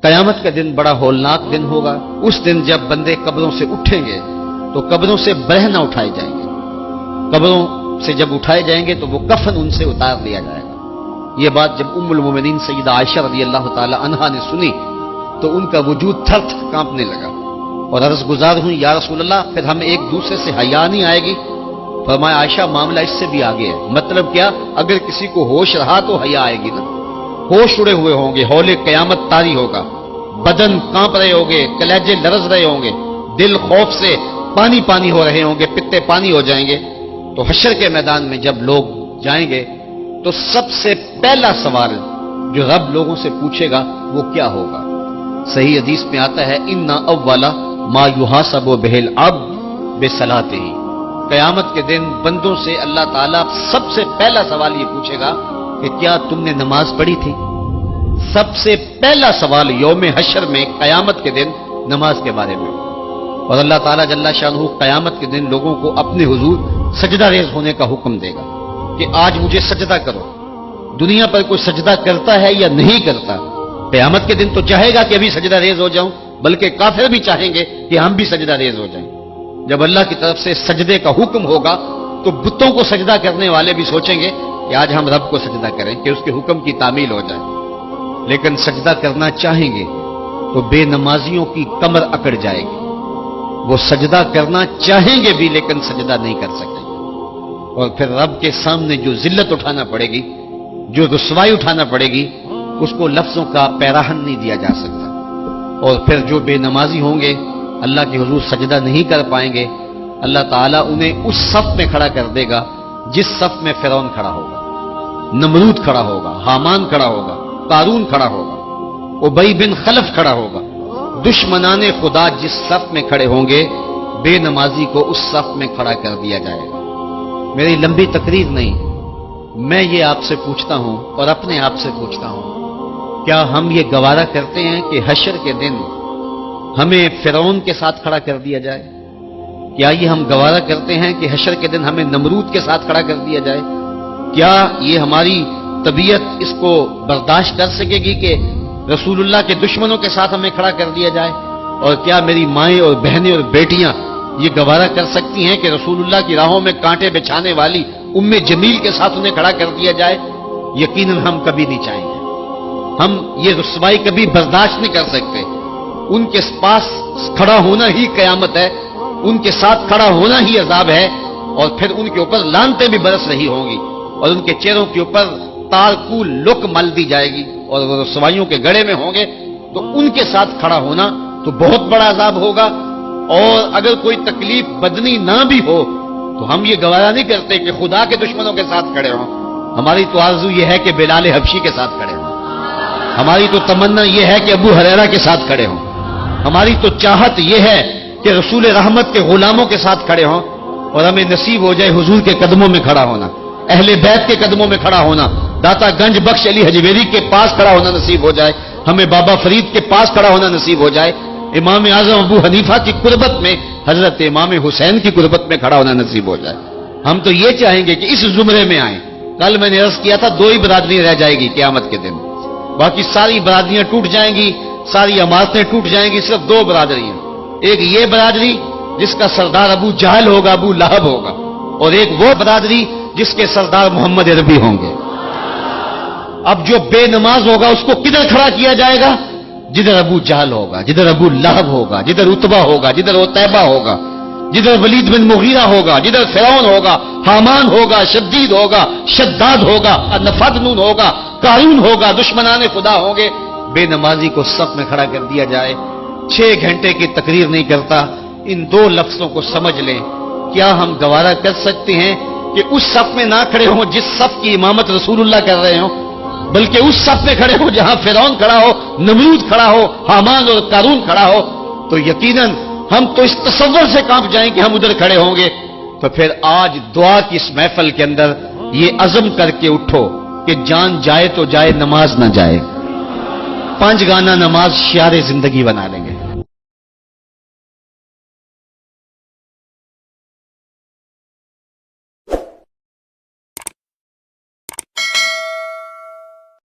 قیامت کا دن بڑا ہولناک دن ہوگا۔ اس دن جب بندے قبروں سے اٹھیں گے تو قبروں سے برہنہ اٹھائے جائیں گے، قبروں سے جب اٹھائے جائیں گے تو وہ کفن ان سے اتار لیا جائے گا۔ یہ بات جب ام المومنین سیدہ عائشہ رضی اللہ تعالی عنہا نے سنی تو ان کا وجود تھر تھر کانپنے لگا اور عرض گزار ہوئی، یا رسول اللہ پھر ہمیں ایک دوسرے سے حیا نہیں آئے گی؟ فرمایا عائشہ معاملہ اس سے بھی آگے ہے۔ مطلب کیا؟ اگر کسی کو ہوش رہا تو حیا آئے گی نا، ہوش اڑے ہوئے ہوں گے، ہول قیامت طاری ہوگا، بدن کانپ رہے ہوں گے، کلیجے لرز رہے ہوں گے، دل خوف سے پانی پانی ہو رہے ہوں گے، پتے پانی ہو جائیں گے، تو حشر کے میدان میں جب لوگ جائیں گے تو سب سے پہلا سوال جو رب لوگوں سے پوچھے گا وہ کیا ہوگا؟ صحیح حدیث میں آتا ہے ان اول ما یحاسب بہ العبد بصلاتہ، قیامت کے دن بندوں سے اللہ تعالیٰ سب سے پہلا سوال یہ پوچھے گا کہ کیا تم نے نماز پڑھی تھی؟ سب سے پہلا سوال یوم حشر میں قیامت کے دن نماز کے بارے میں، اور اللہ تعالیٰ جل شانہ قیامت کے دن لوگوں کو اپنے حضور سجدہ ریز ہونے کا حکم دے گا کہ آج مجھے سجدہ کرو۔ دنیا پر کوئی سجدہ کرتا ہے یا نہیں کرتا؟ قیامت کے دن تو چاہے گا کہ ابھی سجدہ ریز ہو جاؤں، بلکہ کافر بھی چاہیں گے کہ ہم بھی سجدہ ریز ہو جائیں۔ جب اللہ کی طرف سے سجدے کا حکم ہوگا تو بتوں کو سجدہ کرنے والے بھی سوچیں گے کہ آج ہم رب کو سجدہ کریں کہ اس کے حکم کی تعمیل ہو جائے، لیکن سجدہ کرنا چاہیں گے تو بے نمازیوں کی کمر اکڑ جائے گی، وہ سجدہ کرنا چاہیں گے بھی لیکن سجدہ نہیں کر سکیں گے، اور پھر رب کے سامنے جو ذلت اٹھانا پڑے گی، جو رسوائی اٹھانا پڑے گی، اس کو لفظوں کا پیراہن نہیں دیا جا سکتا۔ اور پھر جو بے نمازی ہوں گے اللہ کے حضور سجدہ نہیں کر پائیں گے، اللہ تعالیٰ انہیں اس صف میں کھڑا کر دے گا جس صف میں فرعون کھڑا ہوگا، نمرود کھڑا ہوگا، حامان کھڑا ہوگا، قارون کھڑا ہوگا، ابی بن خلف کھڑا ہوگا۔ دشمنان خدا جس صف میں کھڑے ہوں گے بے نمازی کو اس صف میں کھڑا کر دیا جائے گا۔ میری لمبی تقریر نہیں، میں یہ آپ سے پوچھتا ہوں اور اپنے آپ سے پوچھتا ہوں، کیا ہم یہ گوارا کرتے ہیں کہ حشر کے دن ہمیں فرعون کے ساتھ کھڑا کر دیا جائے؟ کیا یہ ہم گوارا کرتے ہیں کہ حشر کے دن ہمیں نمرود کے ساتھ کھڑا کر دیا جائے؟ کیا یہ ہماری طبیعت اس کو برداشت کر سکے گی کہ رسول اللہ کے دشمنوں کے ساتھ ہمیں کھڑا کر دیا جائے؟ اور کیا میری مائیں اور بہنیں اور بیٹیاں یہ گوارا کر سکتی ہیں کہ رسول اللہ کی راہوں میں کانٹے بچھانے والی ام جمیل کے ساتھ انہیں کھڑا کر دیا جائے؟ یقیناً ہم کبھی نہیں چاہیں گے، ہم یہ رسوائی کبھی برداشت نہیں کر سکتے۔ ان کے پاس کھڑا ہونا ہی قیامت ہے، ان کے ساتھ کھڑا ہونا ہی عذاب ہے، اور پھر ان کے اوپر لعنتیں بھی برس رہی ہوں گی، اور ان کے چہروں کے اوپر تارکو لک مل دی جائے گی، اور وہ رسوائیوں کے گڑے میں ہوں گے، تو ان کے ساتھ کھڑا ہونا تو بہت بڑا عذاب ہوگا۔ اور اگر کوئی تکلیف بدنی نہ بھی ہو تو ہم یہ گوارا نہیں کرتے کہ خدا کے دشمنوں کے ساتھ کھڑے ہوں۔ ہماری تو آرزو یہ ہے کہ بلال حبشی کے ساتھ کھڑے ہوں، ہماری تو تمنا یہ ہے کہ ابو ہریرہ کے ساتھ کھڑے ہوں، ہماری تو چاہت یہ ہے کہ رسول رحمت کے غلاموں کے ساتھ کھڑے ہوں، اور ہمیں نصیب ہو جائے حضور کے قدموں میں کھڑا ہونا، اہل بیت کے قدموں میں کھڑا ہونا، داتا گنج بخش علی حجویری کے پاس کھڑا ہونا نصیب ہو جائے، ہمیں بابا فرید کے پاس کھڑا ہونا نصیب ہو جائے، امام اعظم ابو حنیفہ کی قربت میں حضرت امام حسین کی قربت میں کھڑا ہونا نصیب ہو جائے۔ ہم تو یہ چاہیں گے کہ اس زمرے میں آئیں۔ کل میں نے عرض کیا تھا 2 ہی برادری رہ جائے گی قیامت کے دن، باقی ساری برادریاں ٹوٹ جائیں گی، ساری عمارتیں ٹوٹ جائیں گی، صرف 2 برادریاں، ایک یہ برادری جس کا سردار ابو جہل ہوگا، ابو لہب ہوگا، اور ایک وہ برادری جس کے سردار محمد عربی ہوں گے۔ اب جو بے نماز ہوگا اس کو کدھر کھڑا کیا جائے گا؟ جدھر ابو جہل ہوگا، جدھر ابو لہب ہوگا، جدھر عتبہ ہوگا، جدھر عتیبہ ہوگا، جدھر ولید بن مغیرہ ہوگا، جدھر فرعون ہوگا، حامان ہوگا، شدید ہوگا، شداد ہوگا، نفدنون ہوگا، قارون ہوگا، دشمنان خدا ہوں گے، بے نمازی کو صف میں کھڑا کر دیا جائے۔ 6 گھنٹے کی تقریر نہیں کرتا، ان 2 لفظوں کو سمجھ لیں۔ کیا ہم گوارا کر سکتے ہیں کہ اس صف میں نہ کھڑے ہوں جس صف کی امامت رسول اللہ کر رہے ہوں، بلکہ اس صف میں کھڑے ہو جہاں فرعون کھڑا ہو، نمرود کھڑا ہو، حامان اور قارون کھڑا ہو؟ تو یقیناً ہم تو اس تصور سے کانپ جائیں کہ ہم ادھر کھڑے ہوں گے۔ تو پھر آج دعا کی اس محفل کے اندر یہ عزم کر کے اٹھو کہ جان جائے تو جائے، نماز نہ جائے۔ 5 گانا نماز شعار زندگی بنا لیں گے۔